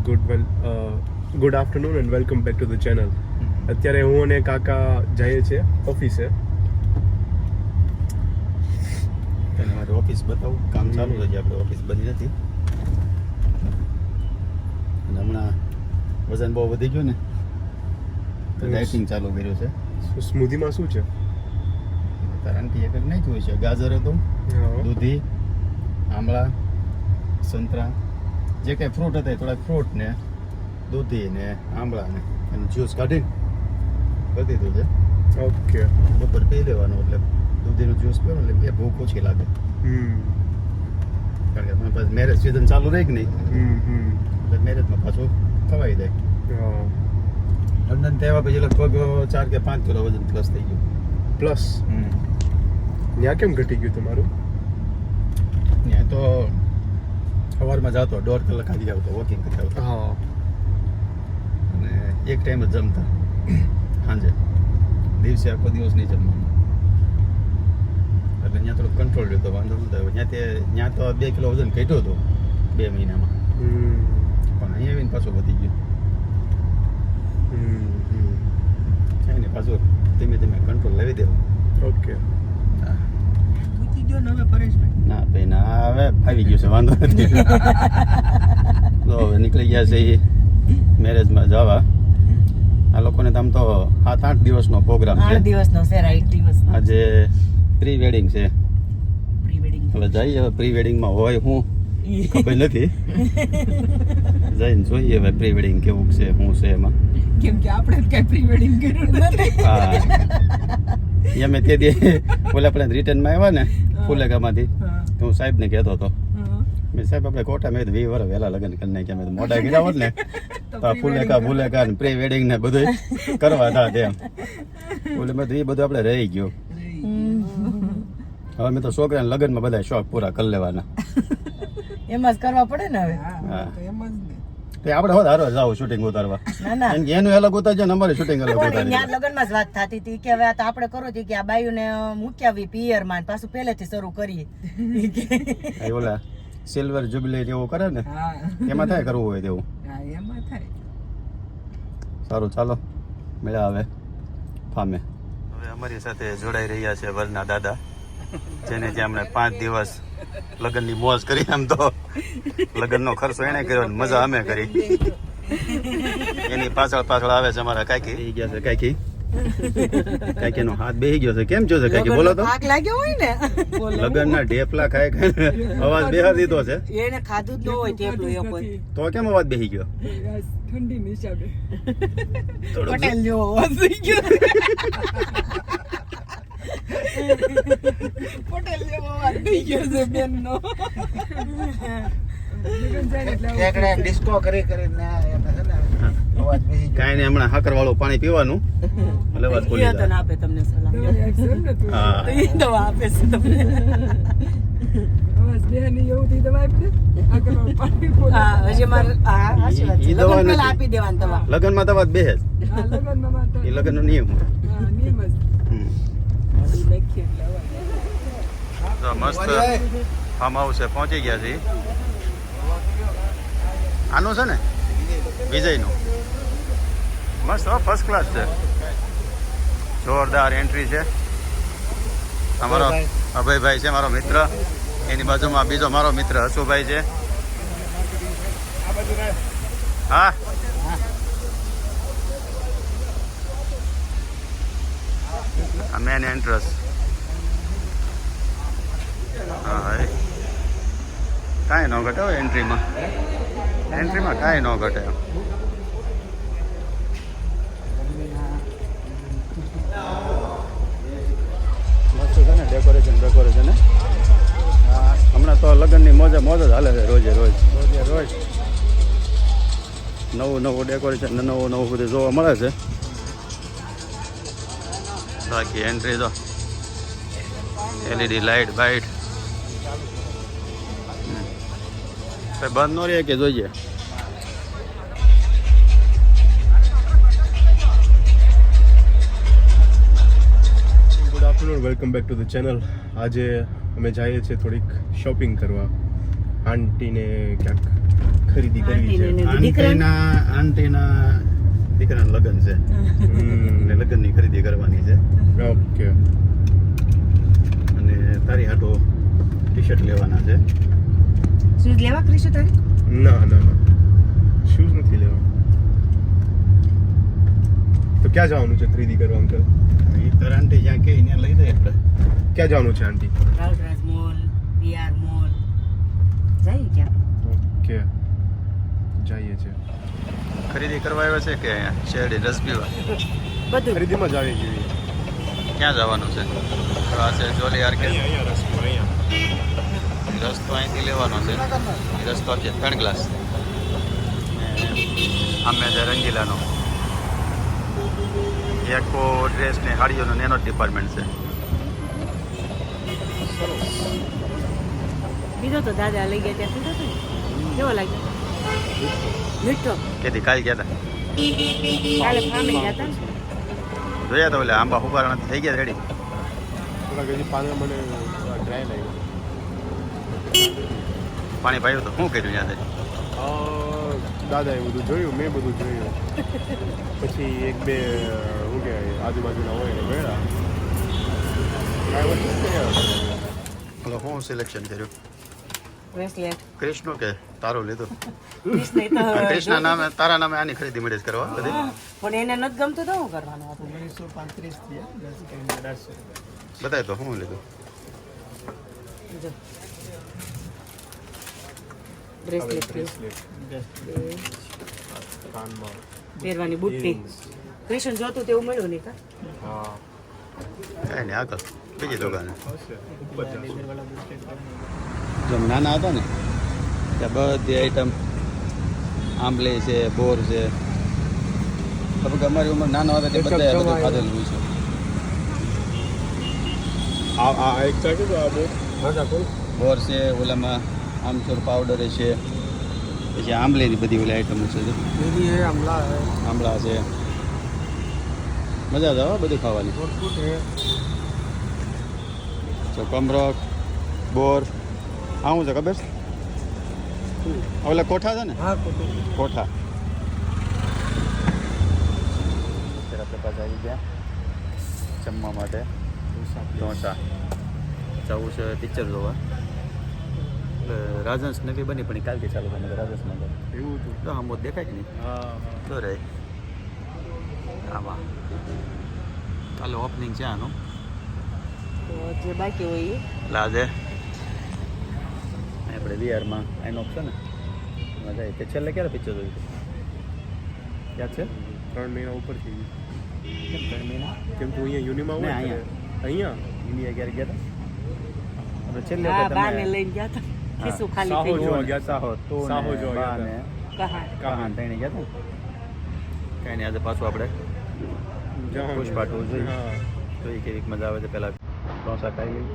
Good afternoon and welcome back to the channel. અત્યારે હું અને કાકા જઈએ છીએ ઓફિસે. મારી ઓફિસ બતાવું, કામ ચાલુ છે, આપણે ઓફિસ બની નથી અને હમણાં વજન બહુ વધી ગયું ને તો ડાયટિંગ ચાલુ કર્યું છે. સ્મૂધીમાં શું છે? કારણ કે એક જ નાખ્યું છે, ગાજર હતું, દૂધી, આમળા, સંતરા, જે કંઈ ફ્રૂટ હતા એ થોડાક ફ્રૂટ ને દૂધી ને આમળા ને એનું જ્યુસ કાઢીને કરી દીધું છે. ઓકે. બપોર પી લેવાનું એટલે દૂધીનું જ્યુસ પીવાનું એટલે બે ભૂખ ઓછી લાગે. કારણ કે મને પાછું મેરેજ સિઝન ચાલુ રહી કે નહીં એટલે મેરેજમાં પાછું ખવાઈ જાય. લંડન થયા પછી લગભગ 4 કે 5 કિલો વજન પ્લસ થઈ ગયું. પ્લસ ત્યાં કેમ ઘટી ગયું તમારું? ત્યાં તો સવારમાં જતો 1.5 કલાક આવી આવતો, વોકિંગ કરી આવતો. હા. અને એક ટાઈમ જ જમતા સાંજે, દિવસે આખો દિવસ નહીં જમવાનું એટલે ત્યાં થોડું કંટ્રોલ રહ્યો, વાંધો નતો આવ્યો. ત્યાં તો 2 કિલો વજન ઘટ્યું હતું 2 મહિનામાં, પણ અહીંયા આવીને પાછું વધી ગયું. કાંઈ નહીં, પાછું ધીમે ધીમે કંટ્રોલ લાવી દેવું. ઓકે. ના ભાઈ ના, હવે આવી ગયું છે, વાંધો નથી. તો હવે નીકળી ગયા છે એ મેરેજમાં જવા. આ લોકોને તો આમ તો 7-8 દિવસનો પ્રોગ્રામ છે. 8 દિવસનો છે, રાઈટ દિવસનો. આજે પ્રી વેડિંગ છે. પ્રી વેડિંગ હવે જઈએ, હવે પ્રી વેડિંગમાં હોય હું ખબર નથી. જઈને જોઈએ હવે પ્રી વેડિંગ કેવું છે, શું છે એમાં. કેમ કે આપણે કઈ પ્રી વેડિંગ કર્યું નથી. હા, અહીંયા મેં તે દી ઓલા આપણે રિટર્નમાં આવ્યા ને ફુલેગામાંથી, તો હું સાહેબને કહેતો હતો, મેં સાહેબ આપણે કોટા મેં 20 વર્ષ વહેલા લગ્ન કરી નાખ્યા. મેં મોઢા ગીરા હોત ને તો ફુલેકા ને પ્રી વેડિંગ ને બધું કરવા હતા તેમ. એટલે મેં એ બધું આપણે રહી ગયું. હવે મેં તો છોકરાના લગ્નમાં બધા શોખ પૂરા કરી લેવાના. એમ જ કરવા પડે ને હવે. હા, તે આપણે હોત હારો જાવ શૂટિંગ ઉતારવા. ના ના, એનું અલગ ઉતારજો ને અમારે શૂટિંગ અલગ ત્યાં ઉતારજો. લગ્નમાં જ વાત થતી હતી કે હવે આ તો આપણે કરો કે આ બાયુને મૂક્યાવી પિયર માં પાછું પહેલેથી શરૂ કરીએ. એ ઓલા સિલ્વર જુબલી જેવું કરે ને એમાં થાય, કરવું હોય તેવું. એમાં થાય. સારું, ચાલો મળ્યા હવે ફામે. હવે અમારી સાથે જોડાઈ રહ્યા છે વરના દાદા, જેને ત્યાં હમણાં 5 દિવસ લગ્નની મોજ કરી. એમ તો લગ્નનો ખર્ચો એને કર્યો ને મજા અમે કરી. એની પાછળ આવે છે અમારા કાકી. થઈ ગયા છે કાકી. કાકીનો હાથ બેહી ગયો છે. કેમ છો છે કાકી? બોલો તો. આગ લાગ્યો હોય ને લગ્નના ઢેપલા ખાઈ અવાજ બેહાર દીધો છે. એને ખાધું જ ન હોય તેટલું એ કોઈ. તો કેમ અવાજ બેહી ગયો? ઠંડી નિશાબે થોડુંક પટેલ જેવો અવાજ થઈ ગયો. પટેલ જેવો અવાજ થઈ ગયો છે બેનનો. ડિસ્કો કરી કરીને અવાજ બેસી કાંઈ નહીં, હમણાં હાકર વાળું પાણી પીવાનું એટલે અવાજ ખુલી તો જાય. ના આપે તમને સલાહ. હા, તો એ દવા આપે છે તમને. હા, હજી મારે હા સાચી વાત છે. ઈ દવા લગ્ન પહેલા નથી. આપી દેવાની દવા. લગ્નમાં તો અવાજ બેહે જ. એ લગ્નનો નિયમ હોય. તો મસ્ત ફાર્મ હાઉસે પહોંચી ગયા છે. આનું છે ને વિજયનું મસ્ત ફર્સ્ટ ક્લાસ છે, જોરદાર એન્ટ્રી છે. અમારો અભયભાઈ છે મારો મિત્ર, એની બાજુમાં બીજો મારો મિત્ર હસુભાઈ છે. હા, આ મેન એન્ટ્રન્સ. હા, કાંઈ ન ઘટે હોય એન્ટ્રીમાં કાંઈ ન ઘટે. મસ્ત છે ને ડેકોરેશન ને. હમણાં તો લગ્નની મોજ જ હાલે છે, રોજે રોજ નવું ડેકોરેશન ને નવું બધું જોવા મળે છે. બાકી એન્ટ્રી તો LED લાઇટ બાઇટ બંધ ન રહે કે જોઈએ. Good afternoon, welcome back to the channel. આજે અમે જઈએ છીએ થોડીક શોપિંગ કરવા. આંટીને ક્યાંક ખરીદી કરવી છે. આંટીના દીકરાના લગ્ન છે એટલે લગ્નની ખરીદી કરવાની છે. ઓકે. અને તારી હાટો ટી શર્ટ લેવાના છે. શૂઝ લેવા કરીશું તારે? ના શૂઝ નથી લેવા. તો ક્યાં જવાનું છે ખરીદી કરવા અંકલ? એ તાર આંટી જ્યાં કે ત્યાં લઈ દે એટલે. ક્યાં જવાનું છે આંટી? રાઉટરાજ મોલ, બીઆર મોલ જાય ક્યાં? ઓકે જઈએ છે. ખરીદી કરવા આવ્યા છે કે શેરડી રસ પીવા? બધું ખરીદીમાં જ આવી જોઈએ. ક્યાં જવાનું છે? તો આ છે જોલી આર્કેડ. અહીંયા રસ્તો અહીંયા. રસ્તો અહીંથી લેવાનો છે. એ રસ્તો છે 3 ગ્લાસ. આમે છે રંગીલાનો. એકો ડ્રેસ ને સાડીઓનો નેનો ડિપાર્ટમેન્ટ છે. બીજો તો દાદા લઈ ગયા ત્યાં પીધો હતો ને? કેવો લાગ્યો? મીઠો. કેથી કાલ ગયા હતા? કાલે ફામે ગયા હતા ને? જોયા તો એટલે આંબા ઉભારણ થઈ ગયા રેડી. થોડાક હજી પાણી મને ડ્રાય લાગ્યો. પાણી પાયું તો શું કર્યું ત્યાં દાદાએ બધું જોયું, મેં બધું જોયું. પછી એક બે શું કહેવાય આજુબાજુના હોય ને ગળ્યા. કાંઈ વસ્તુ એટલે શું સિલેક્શન કર્યું? બ્રેસલેટ. કૃષ્ણ કે તારું લીધું? કૃષ્ણ તો કૃષ્ણ નામે તારા નામે આની ખરીદી મળે કરવા બધી. પણ એને નથી ગમતું તો શું કરવાનું આપણે? બતાય તો શું લીધું? જો બ્રેસલેટ કાનમાં પહેરવાની બુટ્ટી. કૃષ્ણ જોતું તેવું મળ્યું નહીં કા? હા કાંઈ નહીં આગળ બીજી દુકાને. હશે ઉપર જશું. જો નાના હતા ને ત્યાં બધી આઈટમ આંબલી છે, બોર છે. ખબર કે અમારી ઉંમર નાનો હતા તે બધા બધું ખાધેલું હોય છે. આ એક ચાકે તો આ બહુ મજા કોઈ બોર છે, ઓલામાં આમચૂર પાવડર છે, પછી આંબલીની બધી ઓલી આઈટમો છે. આંબળા છે. મજા આવે હો બધું ખાવાની. જો કમરક, બોર. આ શું છે ખબર છે? ઓલા કોઠા છે ને? કોઠા. અત્યારે આપણે પાછા આવી ગયા જમવા માટે. ઢોસા જવું છે પિક્ચર જોવા. એટલે રાજહંસ નવી બની પણ કાલથી ચાલુ બને રાજહંસમાં. એવું હતું. તો આમ દેખાય કે નહીં? હા તો રે આમાં કાલે ઓપનિંગ છે આનું. તો જે બાકી હોય એ એટલે આજે આપણે વીઆરમાં આઈનોક્સ છે ને એમાં જાય. તે છેલ્લે ક્યારે પિક્ચર જોયું હતું? યાદ છે? 3 મહિના ઉપર થઈ ગયું. કેમ 3 મહિના? કેમ તું અહીંયા યુનિમાં ને હોય અહીંયા ઇન્ડિયા ક્યારે ગયા હતા? આપણે છેલ્લે હા વખત બાને અમે લઈને ગયા હતા. ખિસ્સું ખાલી સાહો થઈ ગયું. જોવા ગયા હતા. સાહો તું સાહો ને જોવા બા ગયા ને કહા. કહાન ત્રણે ગયા હતા. કાંઈ નહીં આજે પાછું આપણે જવાનું. પુષ્પા 2 જોઈએ. હા. તો એ કેવી મજા આવે છે. પહેલાં ઢોસા ખાઈ લઈ.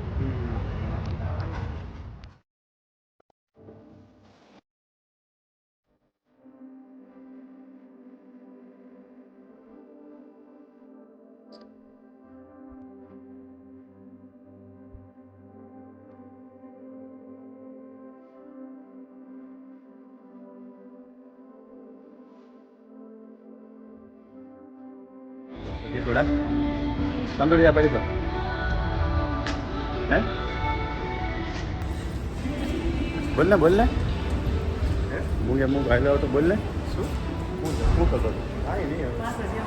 થોડા તંદુરિયા પડી તો હે બોલ ને હું આવ્યો તો બોલ ને શું કરતો કાંઈ નહીં હવે.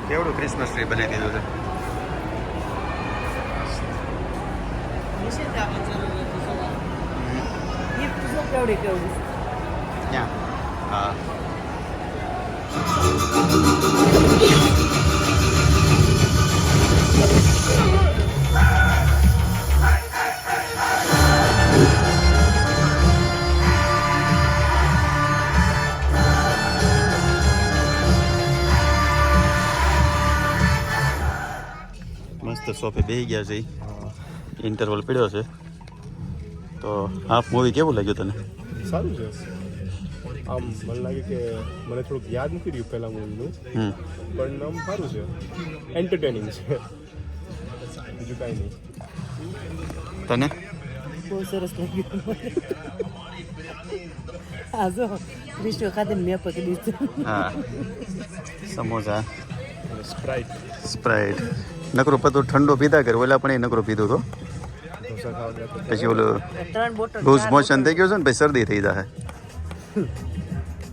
કેવડું ક્રિસમસ ટ્રી બનાવી દીધું છે. કેવડી કેવડી ક્યાં? હા મસ્ત સોફે બેસી ગયા છે. ઇન્ટરવલ પડ્યો છે. તો હાફ મૂવી કેવું લાગ્યું તને? સારું છે. આમ મને લાગે કે મને થોડુંક યાદ નથી રહ્યું પહેલા મૂવીનું, પણ આમ સારું છે, એન્ટરટેનિંગ છે, બીજું કાંઈ નહીં. તને બહુ સરસ લાગ્યું આ જો ક્રિસ્ટો ખાતે મેં પકડી દીધું હા સમોસા સ્પ્રાઇટ સ્પ્રાઇટ નકરો પતો ઠંડો પીધા કરે ઓલા પણ એ નકરો પીધો તો ઢોસા ખાવા ગયા પછી ઓલું 3 બોટલ લૂઝ મોશન થઈ ગયો છે ને પછી શરદી થઈ જાય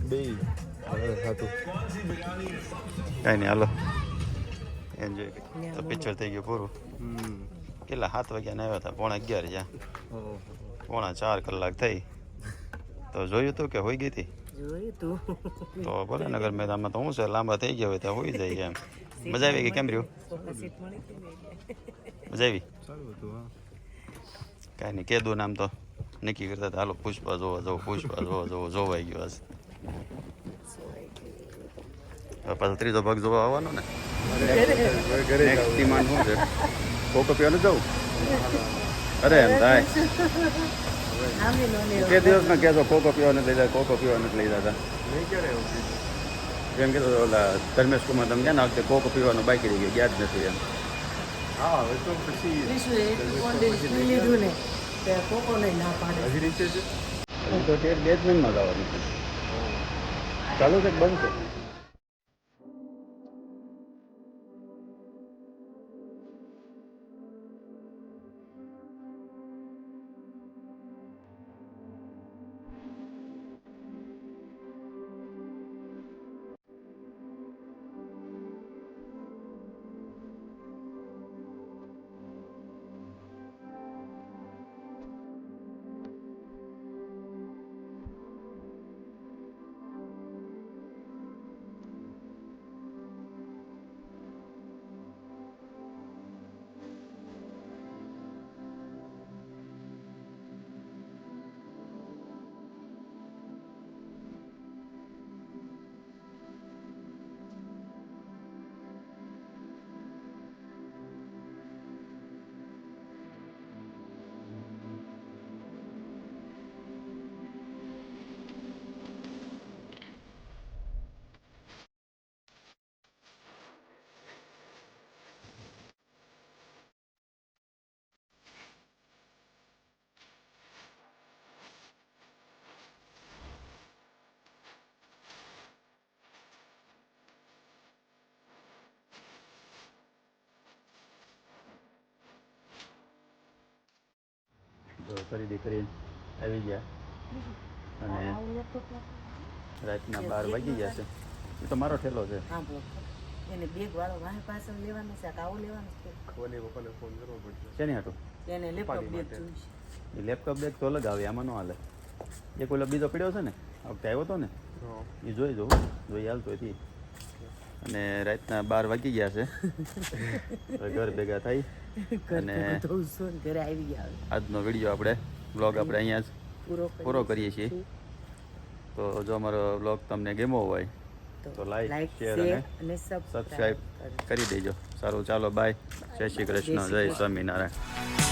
બે ખાતું કાંઈ નહીં હાલો એન્જોય તો પિક્ચર થઈ ગયું પૂરું કેટલા 7 વાગ્યાના આવ્યા હતા 11:30 જ્યાં 3.5 કલાક થઈ તો જોયું હતું કે હોઈ ગઈ હતી જોઈ તું તો ભલે નગર મેદાનમાં તો હું છે લાંબા થઈ ગયા હોય તો હોઈ જાય એમ મજા આવી ગઈ કેમ રહ્યું સીટ મળી હતી ને મજા આવી સારું હતું હા કાંઈ નહીં કીધું નામ તો નક્કી કરતા હતા હાલો પુષ્પા જોવાઈ ગયો હશે હવે પાછો ત્રીજો ભાગ જોવા આવવાનો ને ઘરે નેક્સ્ટ ડિમાન્ડ શું છે કોકો પીવાનું જવું અરે એમ થાય આમે નો ને કે દિવસમાં કહેતો કોકો પીવા નથી લઈ જતા કોકો પીવા નથી લઈ જતા નહીં ક્યારે એવું કીધું એમ કીધું ઓલા ધર્મેશ કુમાર તમે ક્યાં વખતે કોકો પીવાનું બાકી રહી ગયું યાદ નથી એમ હા હવે તો પછી ક્રિસ્ટો એક કોન્ડિસ પી લીધું ને તે કોકો નહીં ના પાડે હજી નીચે છે હજી તો તે 2 જ મિનિટમાં જવાનું છે ચાલુ છે કે બંધ છે જો ખરીદી કરીને આવી ગયા અને રાતના 12 વાગી ગયા છે એ તો મારો ઠેલો છે હા બોલ એને બેગ વાળો વાહે પાછળ લેવાનો છે આવું લેવાનું છે કોને પપ્પાને ફોન કરવો પડશે શેની હાટું એને લેપટોપ પાડી બેગ માટે. જોઈશે એ લેપટોપ બેગ તો અલગ આવે આમાં ન હાલે એક ઓલો બીજો પડ્યો છે ને આ વખતે આવ્યો હતો ને હા એ જોઈ હાલતો હતી અને રાતના 12 વાગી ગયા છે હવે ઘર ભેગા થઈ અને ઘરે આવી ગયા હવે. આજનો વિડીયો આપણે બ્લોગ આપણે અહીંયા જ પૂરો કરીએ છીએ તો જો અમારો બ્લોગ તમને ગમ્યો હોય તો લાઈક શેર અને સબસ્ક્રાઈબ કરી દેજો સારું ચાલો બાય જય શ્રી કૃષ્ણ જય સ્વામિનારાયણ